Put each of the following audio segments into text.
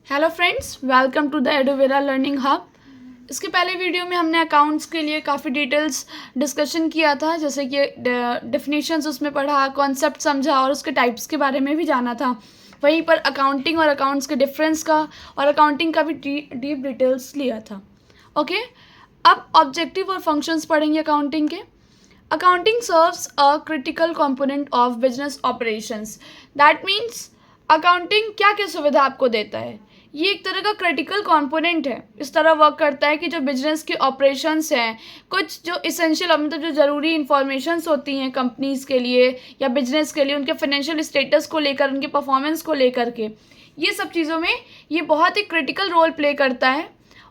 Hello friends, welcome to the Adovera learning hub. इसके पहले video में हमने अकाउंट्स के लिए काफ़ी डिटेल्स डिस्कशन किया था, जैसे कि डेफिनेशंस उसमें पढ़ा, कॉन्सेप्ट समझा और उसके टाइप्स के बारे में भी जाना था। वहीं पर अकाउंटिंग और अकाउंट्स के डिफरेंस का और अकाउंटिंग का भी डीप डिटेल्स लिया था। ओके, अब ऑब्जेक्टिव और फंक्शंस पढ़ेंगे अकाउंटिंग के। Accounting serves a critical component of business operations. That means accounting क्या क्या सुविधा आपको देता है, ये एक तरह का क्रिटिकल कंपोनेंट है। इस तरह वर्क करता है कि जो बिजनेस के ऑपरेशंस हैं, कुछ जो इसेंशियल मतलब जो ज़रूरी इंफॉर्मेशंस होती हैं कंपनीज के लिए या बिजनेस के लिए, उनके फाइनेंशियल स्टेटस को लेकर, उनके परफॉर्मेंस को लेकर के, ये सब चीज़ों में ये बहुत ही क्रिटिकल रोल प्ले करता है।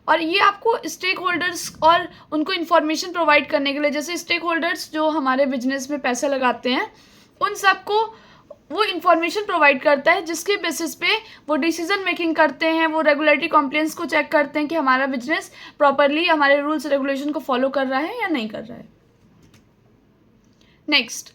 और ये आपको स्टेक होल्डर्स और उनको इन्फॉर्मेशन प्रोवाइड करने के लिए, जैसे स्टेक होल्डर्स जो हमारे बिजनेस में पैसा लगाते हैं, उन सबको वो इन्फॉर्मेशन प्रोवाइड करता है जिसके बेसिस पे वो डिसीजन मेकिंग करते हैं, वो रेगुलेटरी कॉम्प्लायंस को चेक करते हैं कि हमारा बिजनेस प्रॉपरली हमारे रूल्स रेगुलेशन को फॉलो कर रहा है या नहीं कर रहा है। Next,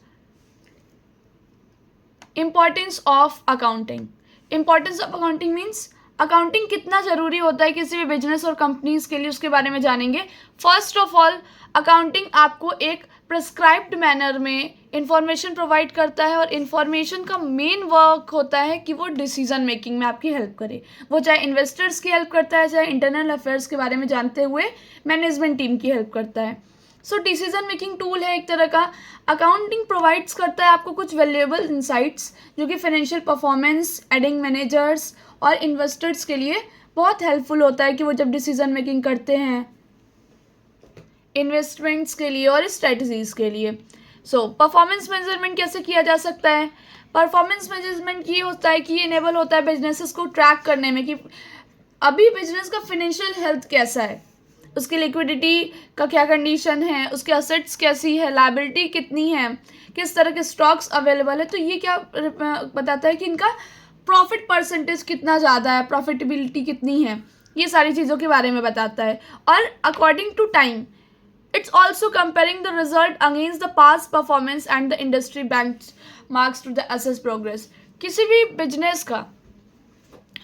importance of accounting. Importance of accounting means accounting कितना ज़रूरी होता है किसी भी बिजनेस और कंपनीज के लिए, उसके बारे में जानेंगे। फर्स्ट ऑफ ऑल, अकाउंटिंग आपको एक प्रिस्क्राइब्ड मैनर में इंफॉर्मेशन प्रोवाइड करता है और इन्फॉर्मेशन का मेन वर्क होता है कि वो डिसीजन मेकिंग में आपकी हेल्प करे। वो चाहे इन्वेस्टर्स की हेल्प करता है, चाहे इंटरनल अफेयर्स के बारे में जानते हुए मैनेजमेंट टीम की हेल्प करता है। सो डिसीजन मेकिंग टूल है एक तरह का। अकाउंटिंग प्रोवाइड्स करता है आपको कुछ वैल्यूएबल इंसाइट्स जो कि फाइनेंशियल परफॉर्मेंस, एडिंग मैनेजर्स और इन्वेस्टर्स के लिए बहुत हेल्पफुल होता है कि वो जब डिसीजन मेकिंग करते हैं इन्वेस्टमेंट्स के लिए और स्ट्रेटजीज के लिए। सो परफॉर्मेंस मेजरमेंट कैसे किया जा सकता है? परफॉर्मेंस मेजरमेंट ये होता है कि ये इनेबल होता है बिजनेसेस को ट्रैक करने में कि अभी बिजनेस का फाइनेंशियल हेल्थ कैसा है, उसकी लिक्विडिटी का क्या कंडीशन है, उसके असेट्स कैसी है, लायबिलिटी कितनी है, किस तरह के स्टॉक्स अवेलेबल है। तो ये क्या बताता है कि इनका प्रॉफिट परसेंटेज कितना ज़्यादा है, प्रॉफिटेबिलिटी कितनी है, ये सारी चीज़ों के बारे में बताता है। और according to time, it's also comparing the result against the past performance and the industry benchmarks to the assess progress. किसी भी बिजनेस का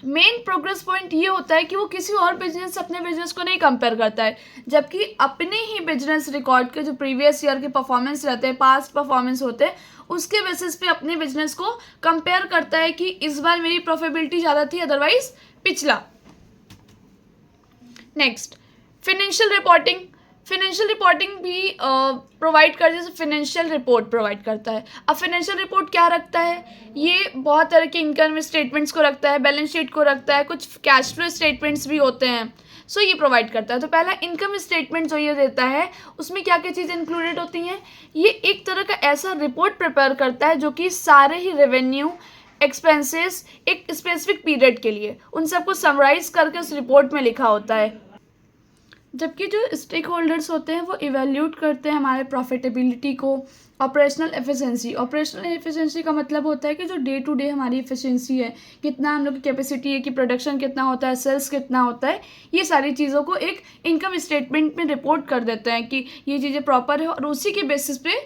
मेन प्रोग्रेस पॉइंट ये होता है कि वो किसी और बिजनेस से अपने बिजनेस को नहीं कंपेयर करता है, जबकि अपने ही बिजनेस रिकॉर्ड के जो प्रीवियस ईयर के परफॉर्मेंस रहते हैं, पास्ट परफॉर्मेंस होते हैं, उसके बेसिस पे अपने बिजनेस को कंपेयर करता है कि इस बार मेरी प्रॉफिटेबिलिटी ज़्यादा थी, अदरवाइज पिछला। Next, financial reporting. Financial reporting भी प्रोवाइड कर, जैसे फाइनेंशियल रिपोर्ट प्रोवाइड करता है। अब फाइनेंशियल रिपोर्ट क्या रखता है? ये बहुत तरह के इनकम स्टेटमेंट्स को रखता है, बैलेंस शीट को रखता है, कुछ कैश फ्लो स्टेटमेंट्स भी होते हैं। सो ये प्रोवाइड करता है। तो पहला इनकम स्टेटमेंट जो ये देता है, उसमें क्या क्या चीज़ें इंक्लूडेड होती हैं? ये एक तरह का ऐसा रिपोर्ट प्रिपेयर करता है जो कि सारे ही रेवेन्यू, एक्सपेंसेस एक स्पेसिफिक पीरियड के लिए उन सबको समराइज करके उस रिपोर्ट में लिखा होता है। जबकि जो स्टेक होल्डर्स होते हैं वो इवेल्यूट करते हैं हमारे प्रॉफिटेबिलिटी को, ऑपरेशनल एफिशिएंसी। ऑपरेशनल एफिशिएंसी का मतलब होता है कि जो डे टू डे हमारी एफिशिएंसी है, कितना हम लोग की कैपेसिटी है, कि प्रोडक्शन कितना होता है, सेल्स कितना होता है, ये सारी चीज़ों को एक इनकम स्टेटमेंट में रिपोर्ट कर देते हैं कि ये चीज़ें प्रॉपर है, और उसी के बेसिस पे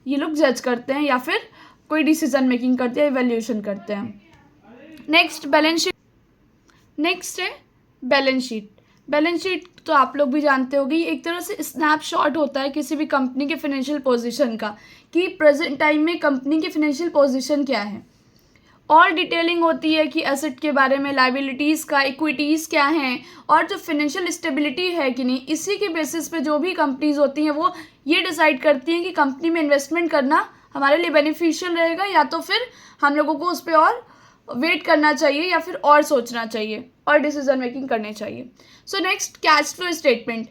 ये लोग जज करते हैं या फिर कोई डिसीजन मेकिंग करते हैं, इवेल्यूशन करते हैं। Next, balance sheet. नेक्स्ट है बैलेंस शीट। बैलेंस शीट तो आप लोग भी जानते होंगे, ये एक तरह से स्नैपशॉट होता है किसी भी कंपनी के फाइनेंशियल पोजीशन का, कि प्रेजेंट टाइम में कंपनी की फाइनेंशियल पोजीशन क्या है। और डिटेलिंग होती है कि एसेट के बारे में, लाइबिलिटीज़ का, इक्विटीज़ क्या हैं, और जो फाइनेंशियल स्टेबिलिटी है कि नहीं, इसी के बेसिस पे जो भी कंपनीज होती हैं वो ये डिसाइड करती हैं कि कंपनी में इन्वेस्टमेंट करना हमारे लिए बेनिफिशियल रहेगा या तो फिर हम लोगों को उस पर और वेट करना चाहिए या फिर और सोचना चाहिए और डिसीजन मेकिंग करनी चाहिए। So next, cash flow statement.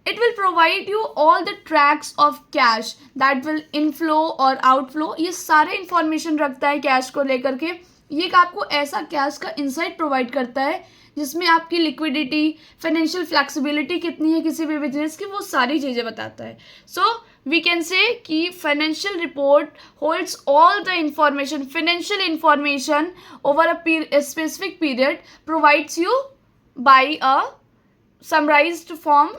It will provide you all the tracks of cash that will inflow और आउटफ्लो। ये सारे इंफॉर्मेशन रखता है कैश को लेकर के। ये आपको ऐसा कैश का इंसाइट प्रोवाइड करता है जिसमें आपकी लिक्विडिटी, फाइनेंशियल फ्लेक्सिबिलिटी कितनी है किसी भी बिजनेस की, वो सारी चीज़ें बताता है। सो वी कैन से कि financial report holds all the information, financial information over a specific period, provides you by a summarised form,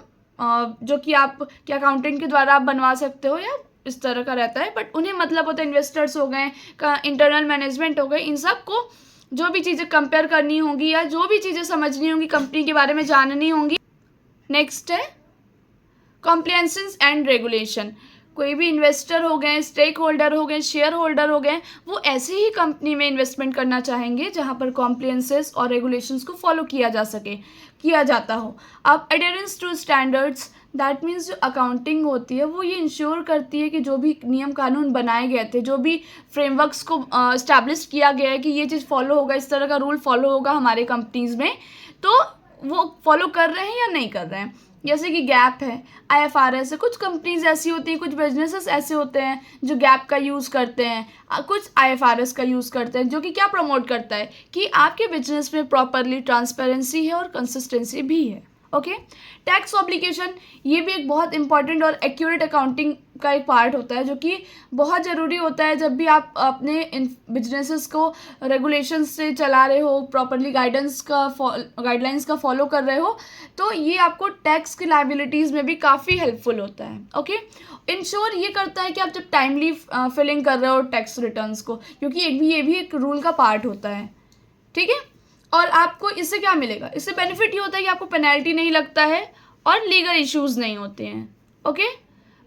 जो कि आप क्या अकाउंटेंट के द्वारा आप बनवा सकते हो या इस तरह का रहता है, बट उन्हें मतलब होता है इन्वेस्टर्स हो गए, इंटरनल मैनेजमेंट हो गए, इन सब को जो भी चीज़ें कंपेयर करनी होंगी या जो भी चीज़ें समझनी होंगी, कंपनी के बारे में जाननी होंगी। नेक्स्ट है कॉम्प्रिहेंशंस एंड रेगुलेशन। कोई भी इन्वेस्टर हो गए, स्टेक होल्डर हो गए, शेयर होल्डर हो गए, वो ऐसी ही कंपनी में इन्वेस्टमेंट करना चाहेंगे जहां पर कॉम्प्रिहेंसेस और रेगुलेशंस को फॉलो किया जाता हो। अब एडेरेंस टू स्टैंडर्ड्स, दैट मीन्स जो अकाउंटिंग होती है वो ये इंश्योर करती है कि जो भी नियम कानून बनाए गए थे, जो भी फ्रेमवर्क्स को इस्टेब्लिश किया गया है कि ये चीज़ फॉलो होगा, इस तरह का रूल फॉलो होगा हमारे कंपनीज़ में, तो वो फॉलो कर रहे हैं या नहीं कर रहे हैं। जैसे कि गैप है, IFRS है, कुछ कंपनीज ऐसी होती हैं, कुछ बिजनेसेस ऐसे होते हैं जो गैप का यूज़ करते हैं, कुछ IFRS का यूज़ करते हैं, जो कि क्या प्रमोट करता है कि आपके बिजनेस में प्रॉपरली ट्रांसपेरेंसी है और कंसिस्टेंसी भी है। ओके, टैक्स ऑब्लिगेशन, ये भी एक बहुत इंपॉर्टेंट और एक्यूरेट अकाउंटिंग का एक पार्ट होता है जो कि बहुत ज़रूरी होता है जब भी आप अपने इन बिजनेसेस को रेगुलेशंस से चला रहे हो, प्रॉपरली गाइडलाइंस का फॉलो कर रहे हो, तो ये आपको टैक्स की लायबिलिटीज़ में भी काफ़ी हेल्पफुल होता है। ओके, इंश्योर ये करता है कि आप जब टाइमली फिलिंग कर रहे हो टैक्स रिटर्न्स को, क्योंकि ये भी एक रूल का पार्ट होता है। ठीक है, और आपको इससे क्या मिलेगा, इससे बेनिफिट ये होता है कि आपको पेनल्टी नहीं लगता है और लीगल इश्यूज नहीं होते हैं। ओके,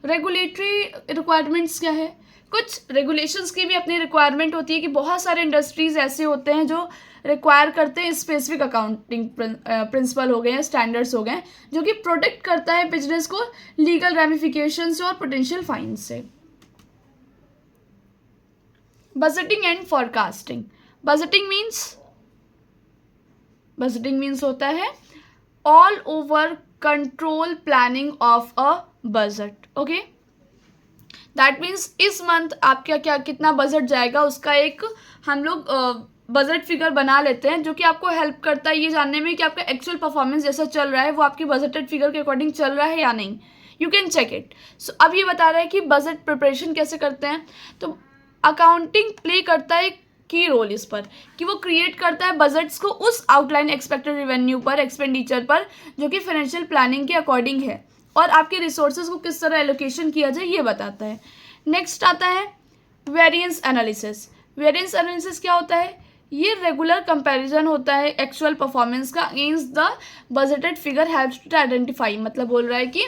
रेगुलेटरी रिक्वायरमेंट्स क्या है, कुछ रेगुलेशंस की भी अपनी रिक्वायरमेंट होती है कि बहुत सारे इंडस्ट्रीज ऐसे होते हैं जो रिक्वायर करते हैं स्पेसिफिक अकाउंटिंग प्रिंसिपल हो गए हैं, स्टैंडर्ड्स हो गए, जो कि प्रोटेक्ट करता है बिजनेस को लीगल रेमिफिकेशन से और पोटेंशियल फाइन से। Budgeting and forecasting, budgeting means होता है all over control planning of a budget. Okay, that means इस मंथ आपका क्या कितना बजट जाएगा उसका एक हम लोग बजट फिगर बना लेते हैं, जो कि आपको हेल्प करता है ये जानने में कि आपका एक्चुअल परफॉर्मेंस जैसा चल रहा है वो आपकी बजटेड फिगर के अकॉर्डिंग चल रहा है या नहीं। You can check it. So अब ये बता रहा है कि बजट प्रिपरेशन कैसे करते हैं, तो अकाउंटिंग प्ले करता है की रोल इस पर कि वो क्रिएट करता है बजट्स को उस आउटलाइन एक्सपेक्टेड रेवेन्यू पर, एक्सपेंडिचर पर, जो कि फाइनेंशियल प्लानिंग के अकॉर्डिंग है, और आपके रिसोर्सेज को किस तरह एलोकेशन किया जाए ये बताता है। नेक्स्ट आता है वेरिएंस एनालिसिस। वेरिएंस एनालिसिस क्या होता है, ये रेगुलर कंपैरिजन होता है एक्चुअल परफॉर्मेंस का against the budgeted figure, helps to identify, मतलब बोल रहा है कि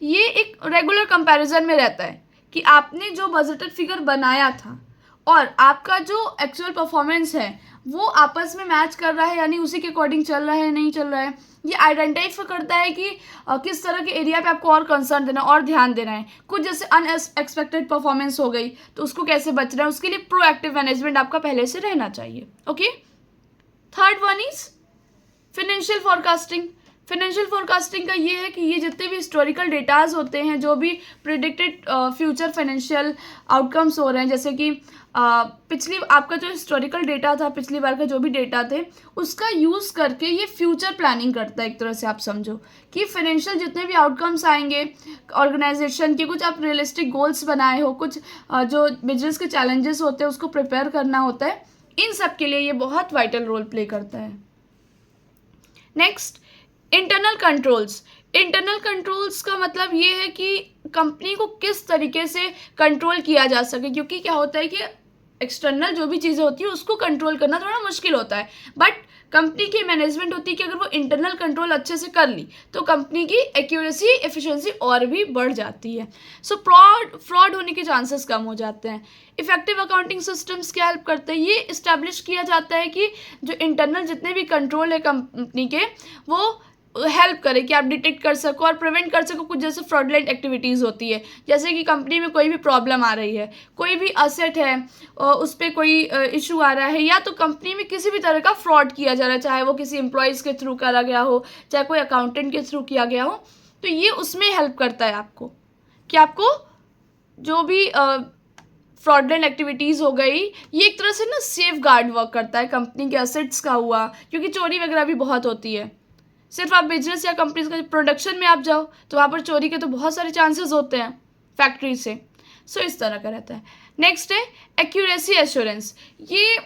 ये एक रेगुलर कंपैरिजन में रहता है कि आपने जो बजटेड फिगर बनाया था और आपका जो एक्चुअल परफॉर्मेंस है वो आपस में मैच कर रहा है, यानी उसी के अकॉर्डिंग चल रहा है नहीं चल रहा है। ये आइडेंटिफाई करता है कि किस तरह के एरिया पे आपको और कंसर्न देना और ध्यान देना है। कुछ जैसे अनएक्सपेक्टेड परफॉर्मेंस हो गई तो उसको कैसे बचना है, उसके लिए प्रोएक्टिव मैनेजमेंट आपका पहले से रहना चाहिए। Okay, third one is financial forecasting. Financial forecasting का ये है कि ये जितने भी हिस्टोरिकल डेटाज होते हैं, जो भी प्रिडिक्टेड फ्यूचर फाइनेंशियल आउटकम्स हो रहे हैं, जैसे कि पिछली आपका जो हिस्टोरिकल डेटा था, पिछली बार का जो भी डेटा थे, उसका यूज़ करके ये फ्यूचर प्लानिंग करता है। एक तरह से आप समझो कि फाइनेंशियल जितने भी आउटकम्स आएंगे ऑर्गेनाइजेशन के, कुछ आप रियलिस्टिक गोल्स बनाए हो, कुछ जो बिजनेस के चैलेंजेस होते हैं उसको प्रिपेयर करना होता है, इन सब के लिए ये बहुत वाइटल रोल प्ले करता है। Next, internal controls. Internal controls का मतलब ये है कि कंपनी को किस तरीके से कंट्रोल किया जा सके, क्योंकि क्या होता है कि एक्सटर्नल जो भी चीज़ें होती है उसको कंट्रोल करना थोड़ा मुश्किल होता है, बट कंपनी की मैनेजमेंट होती है कि अगर वो इंटरनल कंट्रोल अच्छे से कर ली तो कंपनी की एक्यूरेसी, एफिशिएंसी और भी बढ़ जाती है। सो फ्रॉड होने के चांसेस कम हो जाते हैं। इफेक्टिव अकाउंटिंग सिस्टम्स क्या हेल्प करते हैं, ये इस्टेब्लिश किया जाता है कि जो इंटरनल जितने भी कंट्रोल है कंपनी के, वो हेल्प करे कि आप डिटेक्ट कर सको और प्रिवेंट कर सको कुछ जैसे फ्रॉडलेंट एक्टिविटीज़ होती है। जैसे कि कंपनी में कोई भी प्रॉब्लम आ रही है, कोई भी असेट है उस पर कोई इशू आ रहा है, या तो कंपनी में किसी भी तरह का फ्रॉड किया जा रहा है, चाहे वो किसी एम्प्लॉयज़ के थ्रू करा गया हो, चाहे कोई अकाउंटेंट के थ्रू किया गया हो, तो ये उसमें हेल्प करता है आपको कि आपको जो भी फ्रॉडलेंट एक्टिविटीज़ हो गई, ये एक तरह से ना सेफ गार्ड वर्क करता है कंपनी के असेट्स का हुआ, क्योंकि चोरी वगैरह भी बहुत होती है। सिर्फ आप बिजनेस या कंपनीज का प्रोडक्शन में आप जाओ तो वहाँ पर चोरी के तो बहुत सारे चांसेस होते हैं फैक्ट्री से। सो इस तरह का रहता है। नेक्स्ट है एक्यूरेसी एश्योरेंस। ये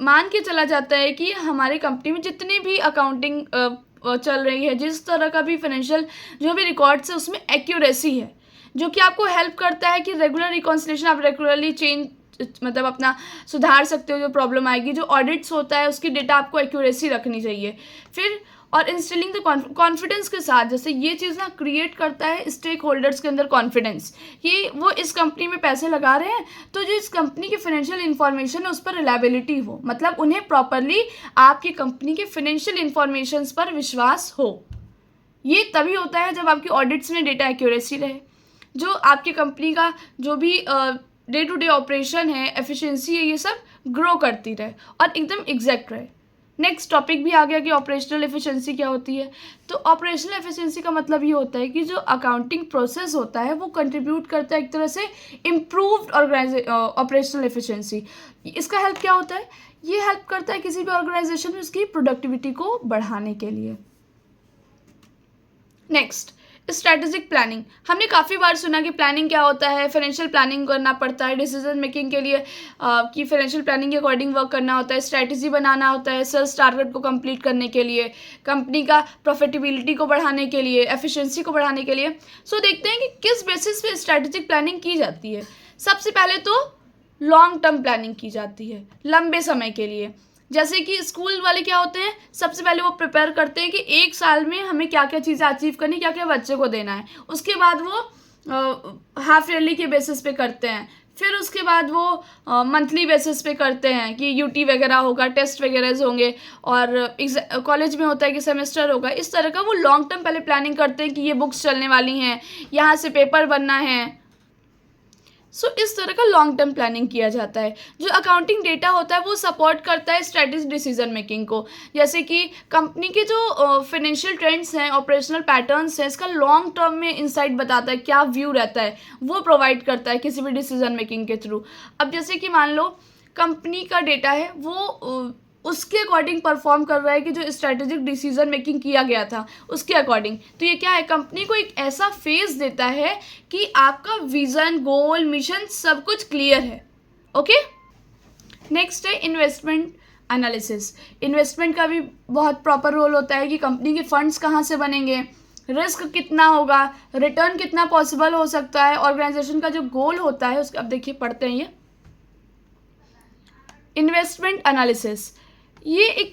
मान के चला जाता है कि हमारे कंपनी में जितनी भी अकाउंटिंग चल रही है, जिस तरह का भी फाइनेंशियल जो भी रिकॉर्ड्स है, उसमें एक्यूरेसी है, जो कि आपको हेल्प करता है कि रेगुलर रिकॉन्सिलेशन आप रेगुलरली चेंज मतलब अपना सुधार सकते हो जो प्रॉब्लम आएगी। जो ऑडिट्स होता है उसकी डेटा आपको एक्यूरेसी रखनी चाहिए। फिर और इंस्टिलिंग द कॉन्फिडेंस के साथ, जैसे ये चीज़ ना क्रिएट करता है स्टेक होल्डर्स के अंदर कॉन्फिडेंस कि वो इस कंपनी में पैसे लगा रहे हैं तो जो इस कंपनी की फाइनेंशियल इन्फॉर्मेशन है उस पर रिलायबिलिटी हो, मतलब उन्हें प्रॉपरली आपकी कंपनी के फाइनेंशियल इन्फॉर्मेशन पर विश्वास हो। ये तभी होता है जब आपकी ऑडिट्स में डेटा एक्यूरेसी रहे, जो आपकी कंपनी का जो भी डे टू डे ऑपरेशन है, एफिशिएंसी है, ये सब ग्रो करती रहे और एकदम एग्जैक्ट रहे। नेक्स्ट टॉपिक भी आ गया कि ऑपरेशनल एफिशिएंसी क्या होती है। तो ऑपरेशनल एफिशिएंसी का मतलब ये होता है कि जो अकाउंटिंग प्रोसेस होता है वो कंट्रीब्यूट करता है एक तरह से इम्प्रूव्ड ऑपरेशनल एफिशिएंसी। इसका हेल्प क्या होता है? ये हेल्प करता है किसी भी ऑर्गेनाइजेशन में उसकी प्रोडक्टिविटी को बढ़ाने के लिए। Next, strategic planning. हमने काफ़ी बार सुना कि प्लानिंग क्या होता है, फाइनेंशियल प्लानिंग करना पड़ता है डिसीजन मेकिंग के लिए, कि फाइनेंशियल प्लानिंग के अकॉर्डिंग वर्क करना होता है, स्ट्रैटेजी बनाना होता है सेल्स टारगेट को कंप्लीट करने के लिए, कंपनी का प्रॉफिटेबिलिटी को बढ़ाने के लिए, एफिशिएंसी को बढ़ाने के लिए। सो देखते हैं कि किस बेसिस पे स्ट्रैटेजिक प्लानिंग की जाती है। सबसे पहले तो लॉन्ग टर्म प्लानिंग की जाती है, लंबे समय के लिए। जैसे कि स्कूल वाले क्या होते हैं, सबसे पहले वो प्रिपेयर करते हैं कि एक साल में हमें क्या क्या चीज़ें अचीव करनी, क्या क्या बच्चे को देना है। उसके बाद वो हाफ ईयरली के बेसिस पे करते हैं। फिर उसके बाद वो मंथली बेसिस पे करते हैं कि यूटी वगैरह होगा, टेस्ट वगैरह होंगे, और कॉलेज में होता है कि सेमेस्टर होगा। इस तरह का वो लॉन्ग टर्म पहले प्लानिंग करते हैं कि ये बुक्स चलने वाली हैं, यहाँ से पेपर बनना है। सो इस तरह का लॉन्ग टर्म प्लानिंग किया जाता है। जो अकाउंटिंग डेटा होता है वो सपोर्ट करता है स्ट्रेटेजिक डिसीजन मेकिंग को, जैसे कि कंपनी के जो फाइनेंशियल ट्रेंड्स हैं, ऑपरेशनल पैटर्न्स हैं, इसका लॉन्ग टर्म में इंसाइट बताता है, क्या व्यू रहता है वो प्रोवाइड करता है किसी भी डिसीजन मेकिंग के थ्रू। अब जैसे कि मान लो कंपनी का डेटा है वो उसके अकॉर्डिंग परफॉर्म कर रहा है कि जो स्ट्रैटेजिक डिसीजन मेकिंग किया गया था उसके अकॉर्डिंग, तो ये क्या है, कंपनी को एक ऐसा फेज देता है कि आपका विजन, गोल, मिशन सब कुछ क्लियर है। ओके, नेक्स्ट है इन्वेस्टमेंट एनालिसिस। इन्वेस्टमेंट का भी बहुत प्रॉपर रोल होता है कि कंपनी के फंड्स कहाँ से बनेंगे, रिस्क कितना होगा, रिटर्न कितना पॉसिबल हो सकता है, ऑर्गेनाइजेशन का जो गोल होता है उसका। अब देखिए पढ़ते हैं ये इन्वेस्टमेंट एनालिसिस। ये एक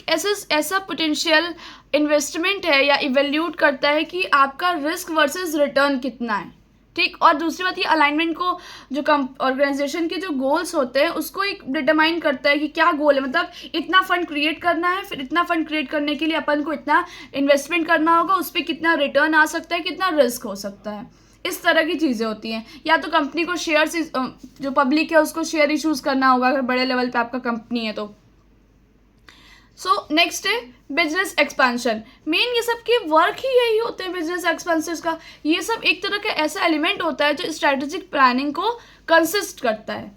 ऐसा पोटेंशियल इन्वेस्टमेंट है या इवेल्यूट करता है कि आपका रिस्क वर्सेस रिटर्न कितना है, ठीक। और दूसरी बात, ये अलाइनमेंट को जो ऑर्गेनाइजेशन के जो गोल्स होते हैं उसको एक डिटरमाइन करता है कि क्या गोल है, मतलब इतना फंड क्रिएट करना है, फिर इतना फंड क्रिएट करने के लिए अपन को इतना इन्वेस्टमेंट करना होगा, उस पर कितना रिटर्न आ सकता है, कितना रिस्क हो सकता है। इस तरह की चीज़ें होती हैं। या तो कंपनी को शेयर्स, जो पब्लिक है उसको शेयर इशूज़ करना होगा अगर बड़े लेवल पे आपका कंपनी है तो। सो नेक्स्ट है बिजनेस एक्सपेंशन। मेन ये सब के वर्क ही यही होते हैं बिजनेस एक्सपेंसेस का। ये सब एक तरह का ऐसा एलिमेंट होता है जो स्ट्रेटेजिक प्लानिंग को कंसिस्ट करता है।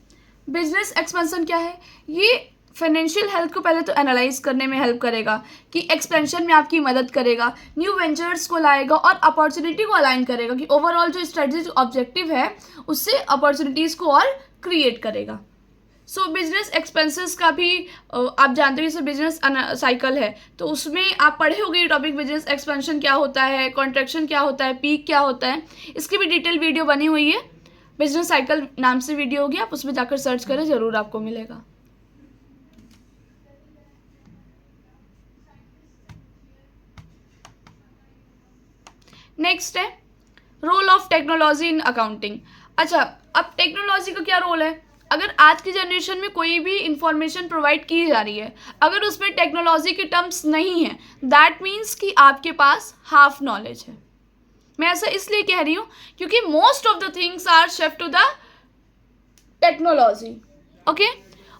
बिजनेस एक्सपेंशन क्या है? ये फाइनेंशियल हेल्थ को पहले तो एनालाइज करने में हेल्प करेगा कि एक्सपेंशन में आपकी मदद करेगा, न्यू वेंचर्स को लाएगा और अपॉर्चुनिटी को अलाइन करेगा कि ओवरऑल जो स्ट्रेटेजिक ऑब्जेक्टिव है उससे अपॉर्चुनिटीज़ को और क्रिएट करेगा। सो बिजनेस एक्सपेंसेस का भी आप जानते हो, जैसे बिजनेस साइकिल है तो उसमें आप पढ़े होंगे ये टॉपिक, बिजनेस एक्सपेंशन क्या होता है, कॉन्ट्रैक्शन क्या होता है, पीक क्या होता है। इसकी भी डिटेल वीडियो बनी हुई है, बिजनेस साइकिल नाम से वीडियो होगी, आप उसमें जाकर सर्च करें, ज़रूर आपको मिलेगा। नेक्स्ट है role of technology in accounting. अच्छा, अब टेक्नोलॉजी का क्या रोल है? अगर आज की जनरेशन में कोई भी इंफॉर्मेशन प्रोवाइड की जा रही है, अगर उसमें टेक्नोलॉजी के टर्म्स नहीं है, दैट मीन्स कि आपके पास हाफ नॉलेज है। मैं ऐसा इसलिए कह रही हूँ क्योंकि most of the things are shift to the technology. Okay,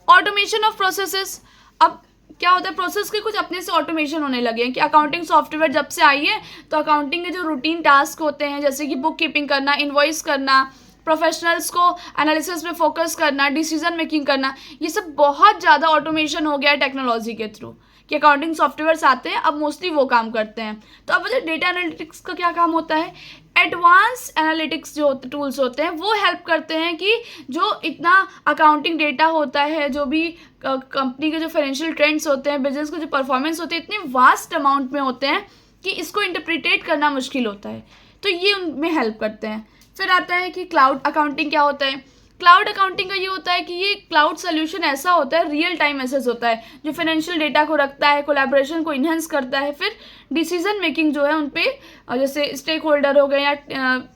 automation of processes. अब क्या होता है, प्रोसेस के कुछ अपने से ऑटोमेशन होने लगे हैं कि अकाउंटिंग सॉफ्टवेयर जब से आई है तो अकाउंटिंग के जो रूटीन टास्क होते हैं जैसे कि बुक कीपिंग करना, इन्वॉइस करना, प्रोफेशनल्स को एनालिसिस पे फोकस करना, डिसीजन मेकिंग करना, ये सब बहुत ज़्यादा ऑटोमेशन हो गया है टेक्नोलॉजी के थ्रू कि अकाउंटिंग सॉफ्टवेयर्स आते हैं, अब मोस्टली वो काम करते हैं। तो अब डेटा एनालिटिक्स का क्या काम होता है? एडवांस एनालिटिक्स जो टूल्स होते हैं वो हेल्प करते हैं कि जो इतना अकाउंटिंग डेटा होता है, जो भी कंपनी के जो फाइनेंशियल ट्रेंड्स होते हैं, बिजनेस के जो परफॉर्मेंस होते हैं, इतने वास्ट अमाउंट में होते हैं कि इसको इंटरप्रिटेट करना मुश्किल होता है, तो ये उनमें हेल्प करते हैं। फिर आता है कि क्लाउड अकाउंटिंग क्या होता है? क्लाउड अकाउंटिंग का ये होता है कि ये क्लाउड सोल्यूशन ऐसा होता है, रियल टाइम एसेस होता है, जो फाइनेंशियल डेटा को रखता है, कोलैबोरेशन को इन्हेंस करता है, फिर डिसीजन मेकिंग जो है उन पे जैसे स्टेक होल्डर हो गए या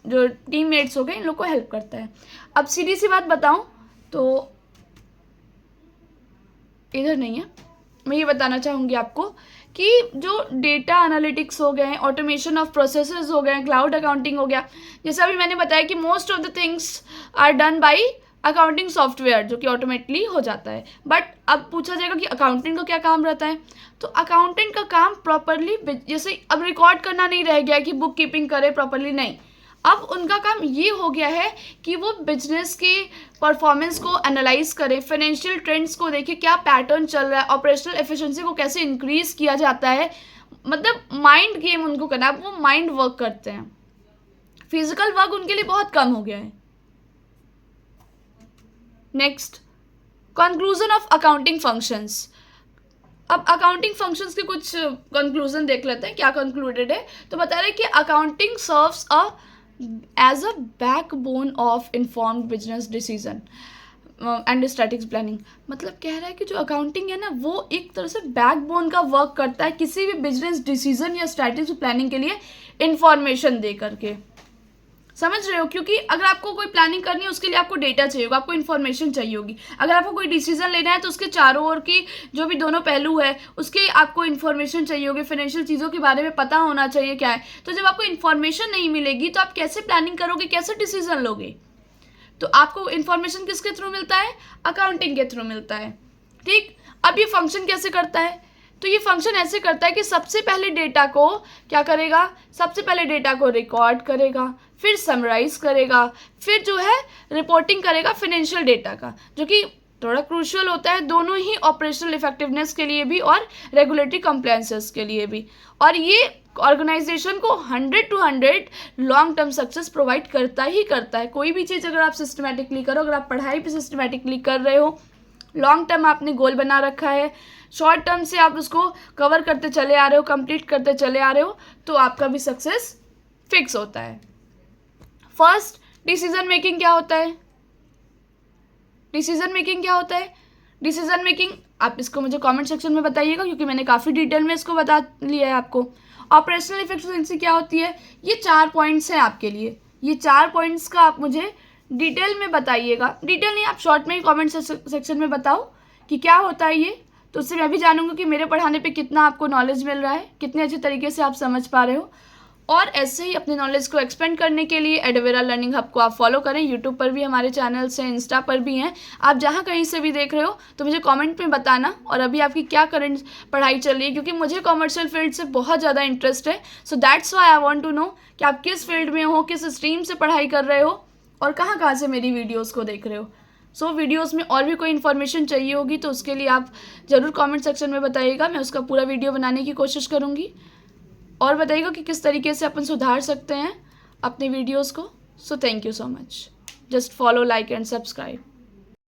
जो टीममेट्स हो गए, इन लोग को हेल्प करता है। अब सीधी सी बात बताऊं तो इधर नहीं है, मैं ये बताना चाहूँगी आपको कि जो डेटा एनालिटिक्स हो गए, ऑटोमेशन ऑफ प्रोसेसेस हो गए, क्लाउड अकाउंटिंग हो गया, जैसे अभी मैंने बताया कि most of the things are done by accounting software, जो कि ऑटोमेटिकली हो जाता है। बट अब पूछा जाएगा कि अकाउंटेंट का क्या काम रहता है, तो अकाउंटेंट का काम प्रॉपरली, जैसे अब रिकॉर्ड करना नहीं रह गया कि बुक कीपिंग करे प्रॉपरली, नहीं, अब उनका काम ये हो गया है कि वो बिजनेस के परफॉर्मेंस को एनालाइज करें, फाइनेंशियल ट्रेंड्स को देखें, क्या पैटर्न चल रहा है, ऑपरेशनल एफिशिएंसी को कैसे इंक्रीज किया जाता है, मतलब माइंड गेम उनको करना है, वो माइंड वर्क करते हैं। फिजिकल वर्क उनके लिए बहुत कम हो गया है। Next, conclusion of accounting functions. अब अकाउंटिंग फंक्शंस के कुछ कंक्लूजन देख लेते हैं, क्या कंक्लूडेड है। तो बता रहे हैं कि accounting serves as a backbone of informed business decision and strategic planning. मतलब कह रहा है कि जो अकाउंटिंग है ना, वो एक तरह से बैकबोन का वर्क करता है किसी भी बिजनेस डिसीजन या स्ट्रेटेजिक प्लानिंग के लिए इंफॉर्मेशन दे करके। समझ रहे हो, क्योंकि अगर आपको कोई प्लानिंग करनी है उसके लिए आपको डेटा चाहिए होगा, आपको इन्फॉर्मेशन चाहिए होगी। अगर आपको कोई डिसीजन लेना है तो उसके चारों ओर की जो भी दोनों पहलू है उसके आपको इन्फॉर्मेशन चाहिए होगी, फाइनेंशियल चीज़ों के बारे में पता होना चाहिए क्या है। तो जब आपको इन्फॉर्मेशन नहीं मिलेगी तो आप कैसे प्लानिंग करोगे, कैसे डिसीजन लोगे। तो आपको इन्फॉर्मेशन किसके थ्रू मिलता है, अकाउंटिंग के थ्रू मिलता है। ठीक, अब ये फंक्शन कैसे करता है, तो ये फंक्शन ऐसे करता है कि सबसे पहले डेटा को क्या करेगा, सबसे पहले डेटा को रिकॉर्ड करेगा, फिर समराइज करेगा, फिर जो है रिपोर्टिंग करेगा फाइनेंशियल डेटा का, जो कि थोड़ा क्रूशियल होता है दोनों ही ऑपरेशनल इफेक्टिवनेस के लिए भी और रेगुलेटरी कंप्लायंसेस के लिए भी। और ये ऑर्गेनाइजेशन को 100 to 100 long term success provide करता ही करता है। कोई भी चीज़ अगर आप सिस्टमेटिकली करो, अगर आप पढ़ाई भी सिस्टमेटिकली कर रहे हो, लॉन्ग टर्म आपने गोल बना रखा है, शॉर्ट टर्म से आप उसको कवर करते चले आ रहे हो, कंप्लीट करते चले आ रहे हो, तो आपका भी सक्सेस फिक्स होता है। फर्स्ट, डिसीजन मेकिंग क्या होता है, डिसीजन मेकिंग क्या होता है, डिसीजन मेकिंग आप इसको मुझे कमेंट सेक्शन में बताइएगा, क्योंकि मैंने काफ़ी डिटेल में इसको बता लिया है आपको। ऑपरेशनल इफेक्टिवेंसी क्या होती है, ये 4 पॉइंट्स हैं आपके लिए, ये 4 पॉइंट्स का आप मुझे डिटेल में बताइएगा। डिटेल नहीं, आप शॉर्ट में ही कमेंट सेक्शन में बताओ कि क्या होता है ये, तो उससे मैं भी जानूंगी कि मेरे पढ़ाने पे कितना आपको नॉलेज मिल रहा है, कितने अच्छे तरीके से आप समझ पा रहे हो। और ऐसे ही अपने नॉलेज को एक्सपेंड करने के लिए एडवेरा लर्निंग हब को आप फॉलो करें। यूट्यूब पर भी हमारे चैनल्स हैं, इंस्टा पर भी हैं, आप जहाँ कहीं से भी देख रहे हो तो मुझे कमेंट में बताना। और अभी आपकी क्या करंट पढ़ाई चल रही है, क्योंकि मुझे कॉमर्शियल फील्ड से बहुत ज़्यादा इंटरेस्ट है। So that's why I want to know कि आप किस फील्ड में हो, किस स्ट्रीम से पढ़ाई कर रहे हो और कहाँ से मेरी वीडियोज़ को देख रहे हो। सो वीडियोज़ में और भी कोई इन्फॉर्मेशन चाहिए होगी तो उसके लिए आप ज़रूर कमेंट सेक्शन में बताइएगा, मैं उसका पूरा वीडियो बनाने की कोशिश करूँगी। और बताइएगा कि किस तरीके से अपन सुधार सकते हैं अपने वीडियोज़ को। So thank you so much, just follow, like and subscribe.